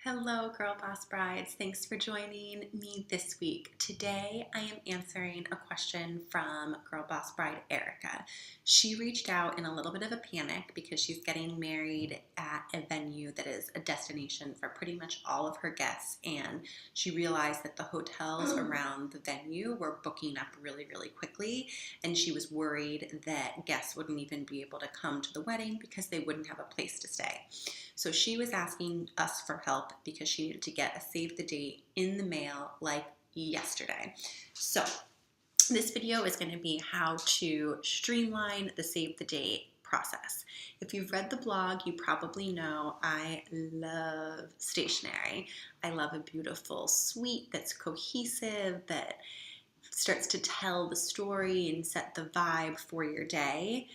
Hello, Girl Boss Brides. Thanks for joining me this week. Today, I am answering a question from Girl Boss Bride Erica. She reached out in a little bit of a panic because she's getting married at a venue that is a destination for pretty much all of her guests, and she realized that the hotels around the venue were booking up really, really quickly, and she was worried that guests wouldn't even be able to come to the wedding because they wouldn't have a place to stay. So she was asking us for help because she needed to get a save the date in the mail like yesterday. So this video is going to be how to streamline the save the date process. If you've read the blog, you probably know I love stationery. I love a beautiful suite that's cohesive, that starts to tell the story and set the vibe for your day.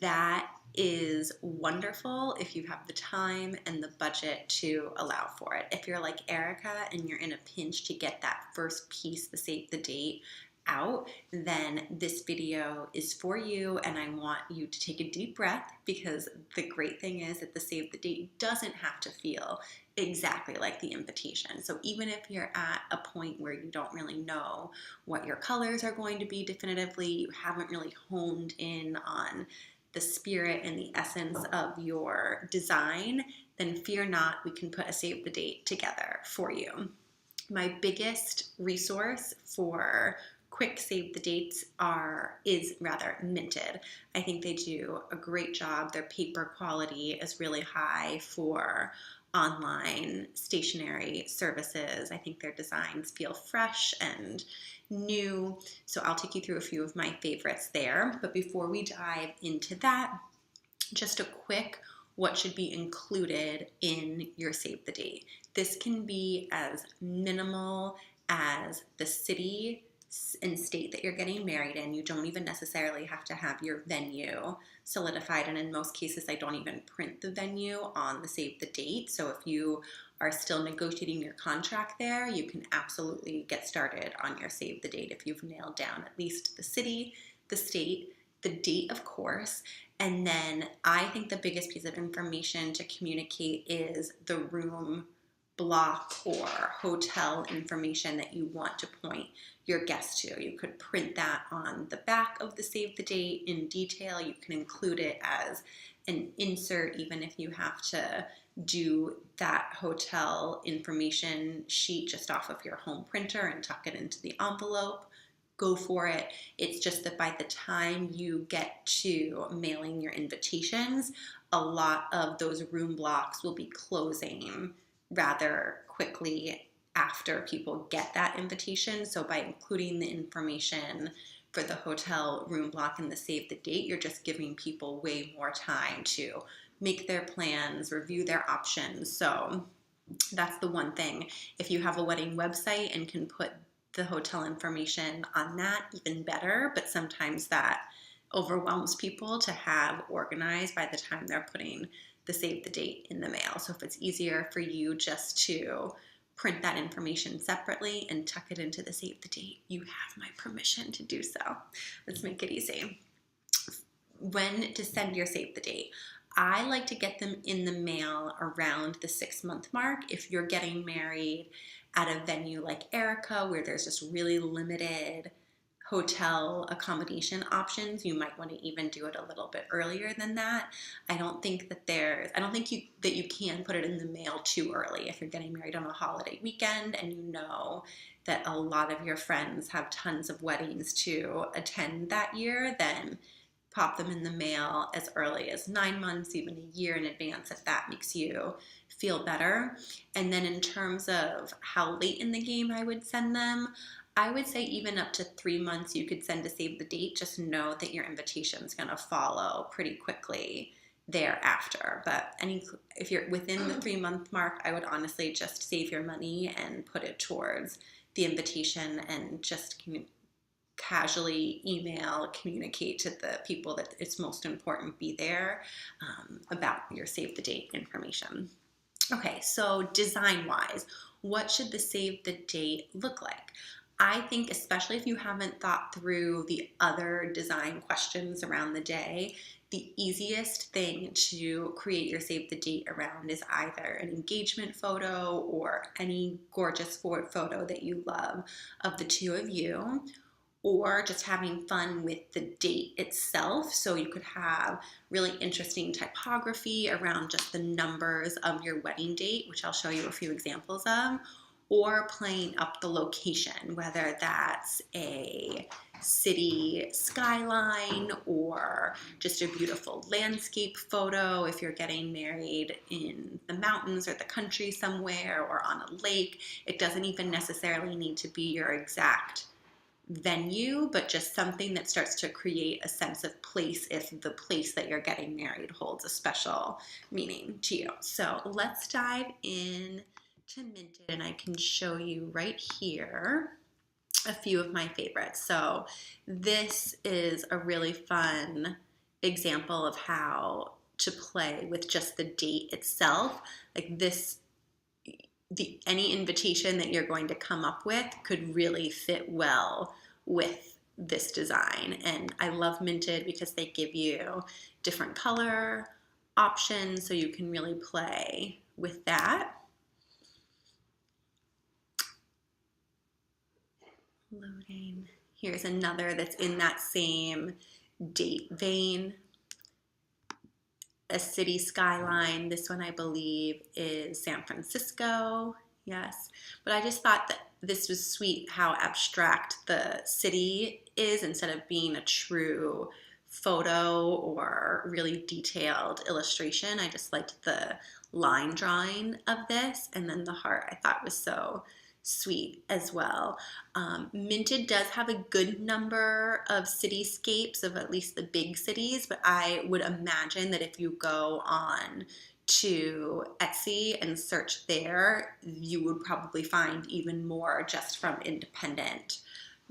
That is wonderful if you have the time and the budget to allow for it. If you're like Erica and you're in a pinch to get that first piece, the save the date, out, then this video is for you, and I want you to take a deep breath because the great thing is that the save the date doesn't have to feel exactly like the invitation. So even if you're at a point where you don't really know what your colors are going to be definitively, you haven't really honed in on the spirit and the essence of your design, then fear not, we can put a save the date together for you. My biggest resource for quick save the dates is Minted. I think they do a great job. Their paper quality is really high for online stationery services. I think their designs feel fresh and new. So I'll take you through a few of my favorites there. But before we dive into that, just a quick what should be included in your save the date. This can be as minimal as the city and state that you're getting married in. You don't even necessarily have to have your venue solidified, and in most cases I don't even print the venue on the save the date. So if you are still negotiating your contract there, you can absolutely get started on your save the date if you've nailed down at least the city, the state, the date of course. And then I think the biggest piece of information to communicate is the room block or hotel information that you want to point your guests to. You could print that on the back of the save the date in detail. You can include it as an insert, even if you have to do that hotel information sheet just off of your home printer and tuck it into the envelope. Go for it. It's just that by the time you get to mailing your invitations, a lot of those room blocks will be closing rather quickly after people get that invitation. So by including the information for the hotel room block and the save the date, you're just giving people way more time to make their plans, review their options. So that's the one thing. If you have a wedding website and can put the hotel information on that, even better, but sometimes that overwhelms people to have organized by the time they're putting the save the date in the mail. So if it's easier for you just to print that information separately and tuck it into the save the date, you have my permission to do so. Let's make it easy. When to send your save the date. I like to get them in the mail around the 6-month mark. If you're getting married at a venue like Erica, where there's just really limited hotel accommodation options, you might want to even do it a little bit earlier than that. I don't think you can put it in the mail too early. If you're getting married on a holiday weekend and you know that a lot of your friends have tons of weddings to attend that year, then pop them in the mail as early as 9 months, even a year in advance, if that makes you feel better. And then in terms of how late in the game I would send them, I would say even up to 3 months you could send a save the date. Just know that your invitation is going to follow pretty quickly thereafter. But if you're within the 3-month mark, I would honestly just save your money and put it towards the invitation and just casually communicate to the people that it's most important be there about your save the date information. Okay, so design wise, what should the save the date look like? I think, especially if you haven't thought through the other design questions around the day, the easiest thing to create your save the date around is either an engagement photo or any gorgeous photo that you love of the two of you, or just having fun with the date itself. So you could have really interesting typography around just the numbers of your wedding date, which I'll show you a few examples of, or playing up the location, whether that's a city skyline or just a beautiful landscape photo if you're getting married in the mountains or the country somewhere or on a lake. It doesn't even necessarily need to be your exact venue, but just something that starts to create a sense of place if the place that you're getting married holds a special meaning to you. So let's dive in to Minted, and I can show you right here a few of my favorites. So this is a really fun example of how to play with just the date itself. Like this, any invitation that you're going to come up with could really fit well with this design. And I love Minted because they give you different color options, so you can really play with that. Loading. Here's another that's in that same date vein. A city skyline. This one I believe is San Francisco. Yes. But I just thought that this was sweet how abstract the city is instead of being a true photo or really detailed illustration. I just liked the line drawing of this, and then the heart I thought was so sweet as well. Minted does have a good number of cityscapes of at least the big cities, but I would imagine that if you go on to Etsy and search there, you would probably find even more just from independent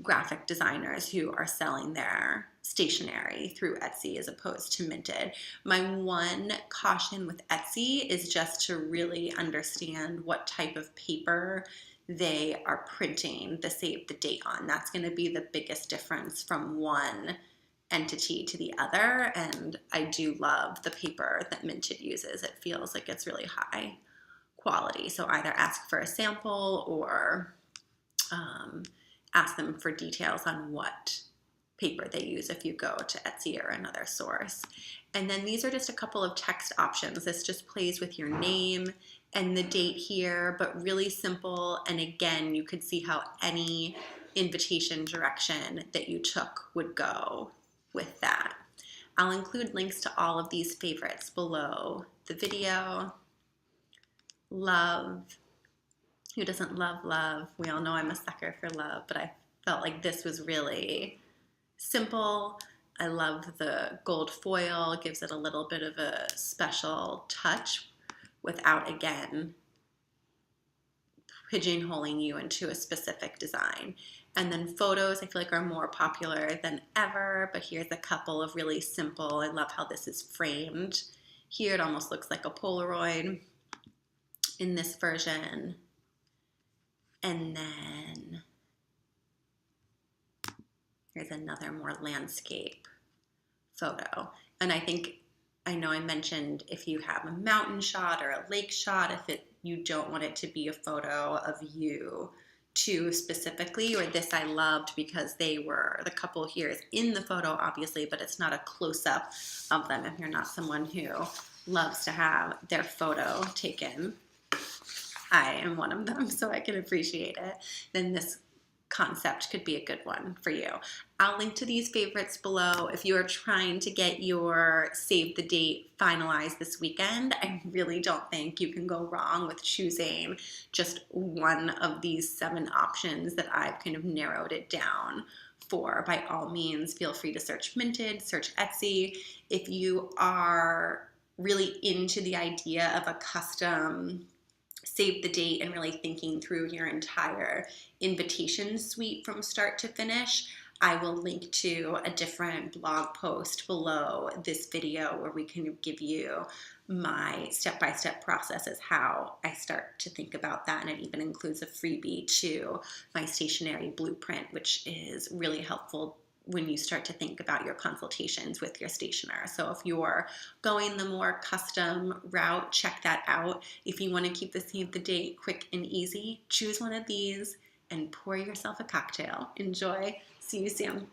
graphic designers who are selling their stationery through Etsy as opposed to Minted. My one caution with Etsy is just to really understand what type of paper they are printing the save the date on. That's going to be the biggest difference from one entity to the other, and I do love the paper that Minted uses. It feels like it's really high quality, so either ask for a sample or ask them for details on what paper they use if you go to Etsy or another source. And then these are just a couple of text options. This just plays with your name and the date here, but really simple. And again, you could see how any invitation direction that you took would go with that. I'll include links to all of these favorites below the video. Love. Who doesn't love love? We all know I'm a sucker for love, but I felt like this was really simple. I love the gold foil. It gives it a little bit of a special touch without, again, pigeonholing you into a specific design. And then photos I feel like are more popular than ever, but here's a couple of really simple. I love how this is framed. Here it almost looks like a Polaroid in this version. And then here's another more landscape photo. And I know I mentioned if you have a mountain shot or a lake shot, you don't want it to be a photo of you too specifically, or this I loved because the couple here is in the photo obviously, but it's not a close-up of them if you're not someone who loves to have their photo taken. I am one of them, so I can appreciate it. Then this concept could be a good one for you. I'll link to these favorites below. If you are trying to get your save the date finalized this weekend, I really don't think you can go wrong with choosing just one of these 7 options that I've kind of narrowed it down for. By all means, feel free to search Minted, search Etsy. If you are really into the idea of a custom save the date and really thinking through your entire invitation suite from start to finish, I will link to a different blog post below this video where we can give you my step-by-step process as how I start to think about that, and it even includes a freebie to my stationery blueprint, which is really helpful when you start to think about your consultations with your stationer. So if you're going the more custom route, check that out. If you want to keep the save the date quick and easy, choose one of these and pour yourself a cocktail. Enjoy. See you soon.